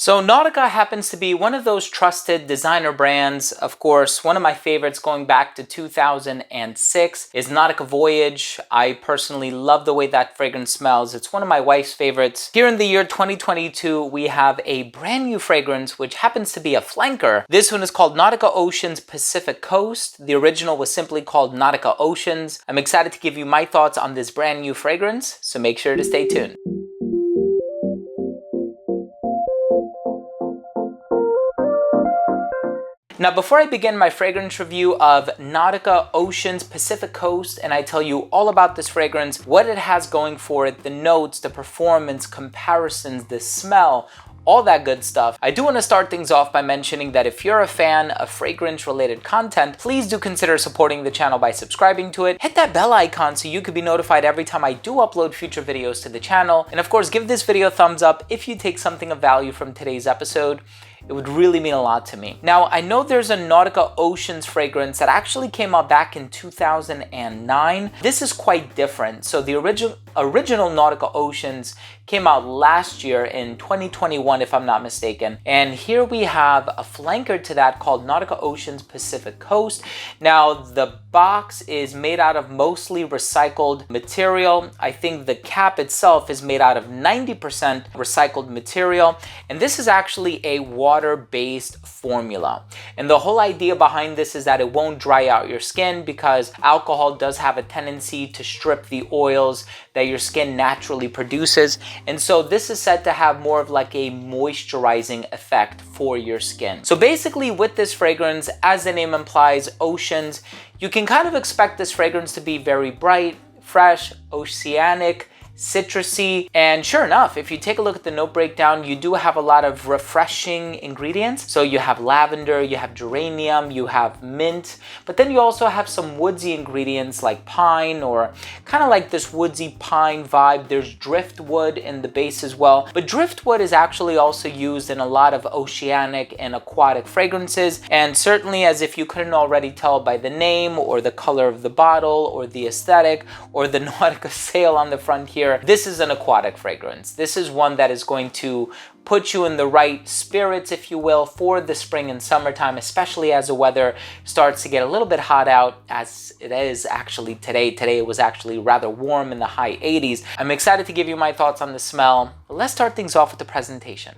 So Nautica happens to be one of those trusted designer brands. Of course, one of my favorites going back to 2006 is Nautica Voyage. I personally love the way that fragrance smells. It's one of my wife's favorites. Here in the year 2022, we have a brand new fragrance, which happens to be a flanker. This one is called Nautica Oceans Pacific Coast. The original was simply called Nautica Oceans. I'm excited to give you my thoughts on this brand new fragrance, so make sure to stay tuned. Now, before I begin my fragrance review of Nautica Oceans Pacific Coast, and I tell you all about this fragrance, what it has going for it, the notes, the performance, comparisons, the smell, all that good stuff, I do want to start things off by mentioning that if you're a fan of fragrance-related content, please do consider supporting the channel by subscribing to it. Hit that bell icon so you could be notified every time I do upload future videos to the channel. And of course, give this video a thumbs up if you take something of value from today's episode. It would really mean a lot to me. Now, I know there's a Nautica Oceans fragrance that actually came out back in 2009. This is quite different. So the original Nautica Oceans came out last year in 2021, if I'm not mistaken. And here we have a flanker to that called Nautica Oceans Pacific Coast. Now, the box is made out of mostly recycled material. I think the cap itself is made out of 90% recycled material. And this is actually a water-based formula. And the whole idea behind this is that it won't dry out your skin because alcohol does have a tendency to strip the oils that your skin naturally produces. And so this is said to have more of like a moisturizing effect for your skin. So basically with this fragrance, as the name implies, oceans, you can kind of expect this fragrance to be very bright, fresh, oceanic, citrusy, and sure enough, if you take a look at the note breakdown, you do have a lot of refreshing ingredients. So you have lavender, you have geranium, you have mint, but then you also have some woodsy ingredients like pine, or kind of like this woodsy pine vibe. There's driftwood in the base as well, but driftwood is actually also used in a lot of oceanic and aquatic fragrances. And certainly, as if you couldn't already tell by the name or the color of the bottle or the aesthetic or the Nautica sail on the front here, this is an aquatic fragrance. This is one that is going to put you in the right spirits, if you will, for the spring and summertime, especially as the weather starts to get a little bit hot out, as it is actually today. Today it was actually rather warm in the high 80s. I'm excited to give you my thoughts on the smell. But let's start things off with the presentation.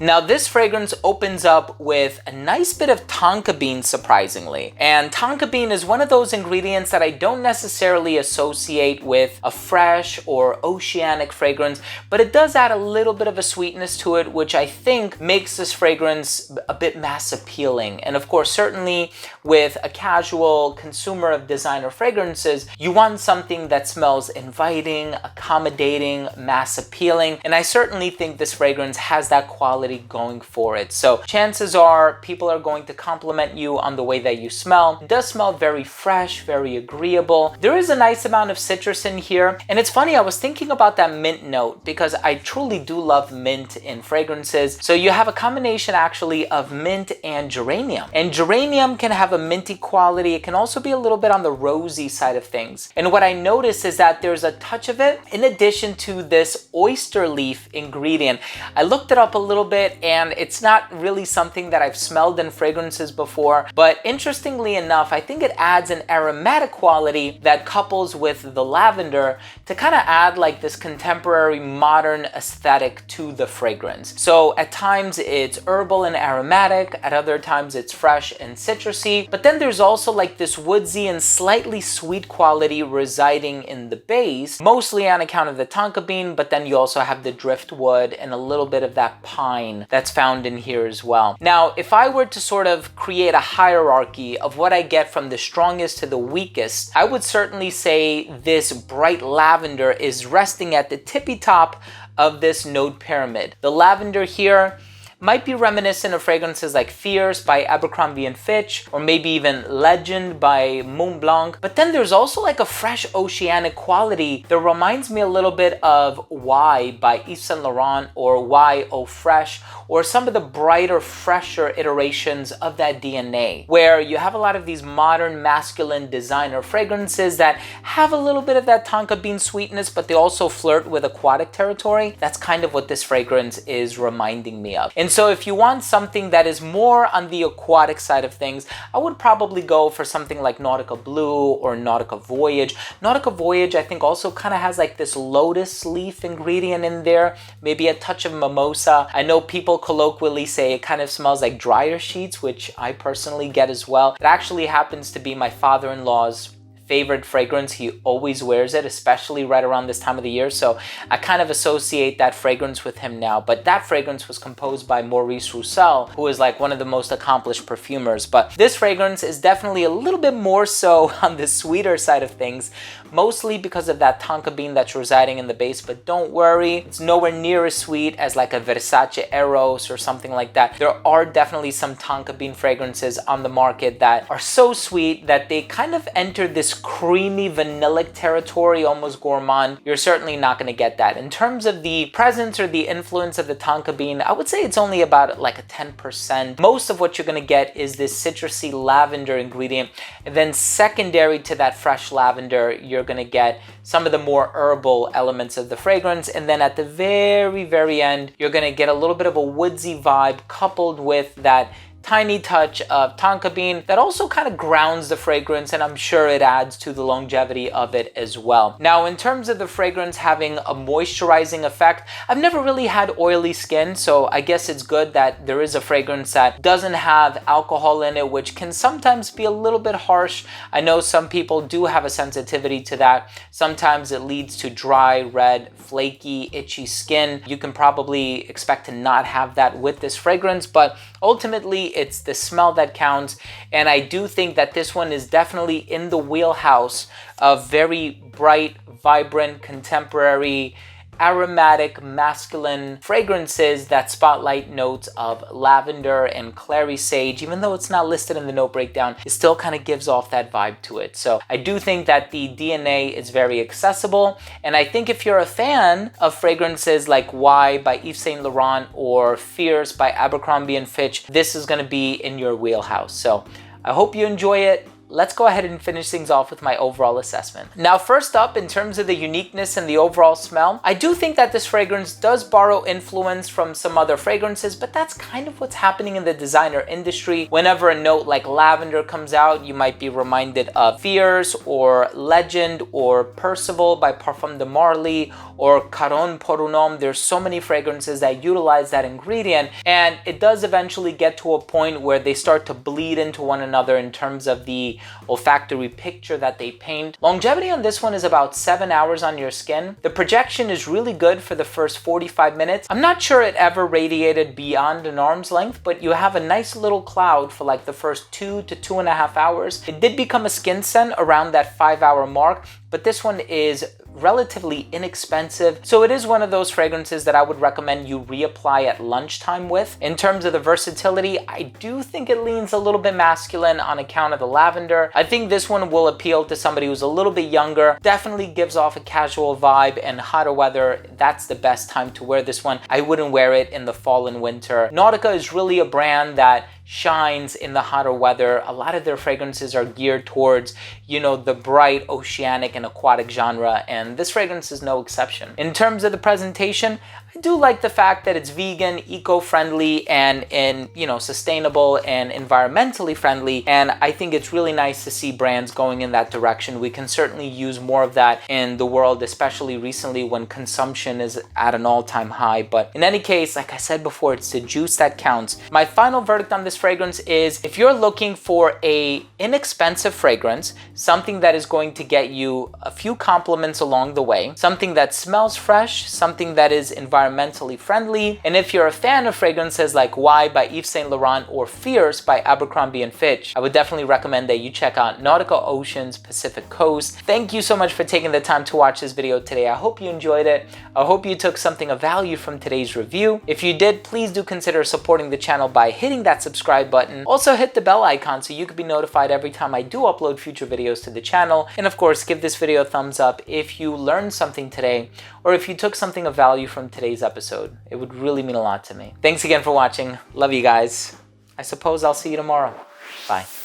Now this fragrance opens up with a nice bit of tonka bean, surprisingly. And tonka bean is one of those ingredients that I don't necessarily associate with a fresh or oceanic fragrance, but it does add a little bit of a sweetness to it, which I think makes this fragrance a bit mass appealing. And of course, certainly with a casual consumer of designer fragrances, you want something that smells inviting, accommodating, mass appealing. And I certainly think this fragrance has that quality going for it. So chances are people are going to compliment you on the way that you smell. It does smell very fresh, very agreeable. There is a nice amount of citrus in here. And it's funny, I was thinking about that mint note because I truly do love mint in fragrances. So you have a combination actually of mint and geranium. And geranium can have a minty quality. It can also be a little bit on the rosy side of things. And what I noticed is that there's a touch of it in addition to this oyster leaf ingredient. I looked it up a little bit, and it's not really something that I've smelled in fragrances before, but interestingly enough, I think it adds an aromatic quality that couples with the lavender to kind of add like this contemporary modern aesthetic to the fragrance. So at times it's herbal and aromatic, at other times it's fresh and citrusy, but then there's also like this woodsy and slightly sweet quality residing in the base, mostly on account of the tonka bean, but then you also have the driftwood and a little bit of that pine that's found in here as well. Now, if I were to sort of create a hierarchy of what I get from the strongest to the weakest, I would certainly say this bright lavender is resting at the tippy top of this note pyramid. The lavender here might be reminiscent of fragrances like Fierce by Abercrombie & Fitch, or maybe even Legend by Mont Blanc. But then there's also like a fresh oceanic quality that reminds me a little bit of Y by Yves Saint Laurent, or Y Eau Fresh, or some of the brighter, fresher iterations of that DNA, where you have a lot of these modern masculine designer fragrances that have a little bit of that tonka bean sweetness, but they also flirt with aquatic territory. That's kind of what this fragrance is reminding me of. And so if you want something that is more on the aquatic side of things, I would probably go for something like Nautica Blue or Nautica Voyage. Nautica Voyage, I think, also kind of has like this lotus leaf ingredient in there, maybe a touch of mimosa. I know people colloquially say it kind of smells like dryer sheets, which I personally get as well. It actually happens to be my father-in-law's favorite fragrance. He always wears it, especially right around this time of the year. So I kind of associate that fragrance with him now. But that fragrance was composed by Maurice Roussel, who is like one of the most accomplished perfumers. But this fragrance is definitely a little bit more so on the sweeter side of things, mostly because of that tonka bean that's residing in the base. But don't worry, it's nowhere near as sweet as like a Versace Eros or something like that. There are definitely some tonka bean fragrances on the market that are so sweet that they kind of enter this creamy vanillic territory, almost gourmand. You're certainly not going to get that. In terms of the presence or the influence of the tonka bean, I would say it's only about like a 10%. Most of what you're going to get is this citrusy lavender ingredient. And then secondary to that fresh lavender, you're going to get some of the more herbal elements of the fragrance. And then at the very, very end, you're going to get a little bit of a woodsy vibe coupled with that tiny touch of tonka bean that also kind of grounds the fragrance, and I'm sure it adds to the longevity of it as well. Now, in terms of the fragrance having a moisturizing effect, I've never really had oily skin, so I guess it's good that there is a fragrance that doesn't have alcohol in it, which can sometimes be a little bit harsh. I know some people do have a sensitivity to that. Sometimes it leads to dry, red, flaky, itchy skin. You can probably expect to not have that with this fragrance, but ultimately it's the smell that counts. And I do think that this one is definitely in the wheelhouse of very bright, vibrant, contemporary, aromatic, masculine fragrances that spotlight notes of lavender and clary sage. Even though it's not listed in the note breakdown, it still kind of gives off that vibe to it. So I do think that the DNA is very accessible. And I think if you're a fan of fragrances like Y by Yves Saint Laurent or Fierce by Abercrombie & Fitch, this is going to be in your wheelhouse. So I hope you enjoy it. Let's go ahead and finish things off with my overall assessment. Now, first up, in terms of the uniqueness and the overall smell, I do think that this fragrance does borrow influence from some other fragrances, but that's kind of what's happening in the designer industry. Whenever a note like lavender comes out, you might be reminded of Fierce or Legend or Percival by Parfum de Marly or Caron pour un homme. There's so many fragrances that utilize that ingredient, and it does eventually get to a point where they start to bleed into one another in terms of the olfactory picture that they paint. Longevity on this one is about 7 hours on your skin. The projection is really good for the first 45 minutes. I'm not sure it ever radiated beyond an arm's length, but you have a nice little cloud for like the first 2 to 2.5 hours. It did become a skin scent around that 5-hour mark, but this one is relatively inexpensive. So it is one of those fragrances that I would recommend you reapply at lunchtime with. In terms of the versatility, I do think it leans a little bit masculine on account of the lavender. I think this one will appeal to somebody who's a little bit younger. Definitely gives off a casual vibe, and hotter weather, that's the best time to wear this one. I wouldn't wear it in the fall and winter. Nautica is really a brand that shines in the hotter weather. A lot of their fragrances are geared towards, you know, the bright oceanic and aquatic genre, and this fragrance is no exception. In terms of the presentation, I do like the fact that it's vegan, eco-friendly, and sustainable and environmentally friendly, and I think it's really nice to see brands going in that direction. We can certainly use more of that in the world, especially recently when consumption is at an all-time high. But in any case, like I said before, it's the juice that counts. My final verdict on this fragrance is, if you're looking for a inexpensive fragrance, something that is going to get you a few compliments along the way, something that smells fresh, something that is environmentally environmentally friendly. And if you're a fan of fragrances like Why by Yves Saint Laurent or Fierce by Abercrombie & Fitch, I would definitely recommend that you check out Nautica Oceans Pacific Coast. Thank you so much for taking the time to watch this video today. I hope you enjoyed it. I hope you took something of value from today's review. If you did, please do consider supporting the channel by hitting that subscribe button. Also hit the bell icon so you can be notified every time I do upload future videos to the channel. And of course, give this video a thumbs up if you learned something today or if you took something of value from today's episode. It would really mean a lot to me. Thanks again for watching. Love you guys. I suppose I'll see you tomorrow. Bye.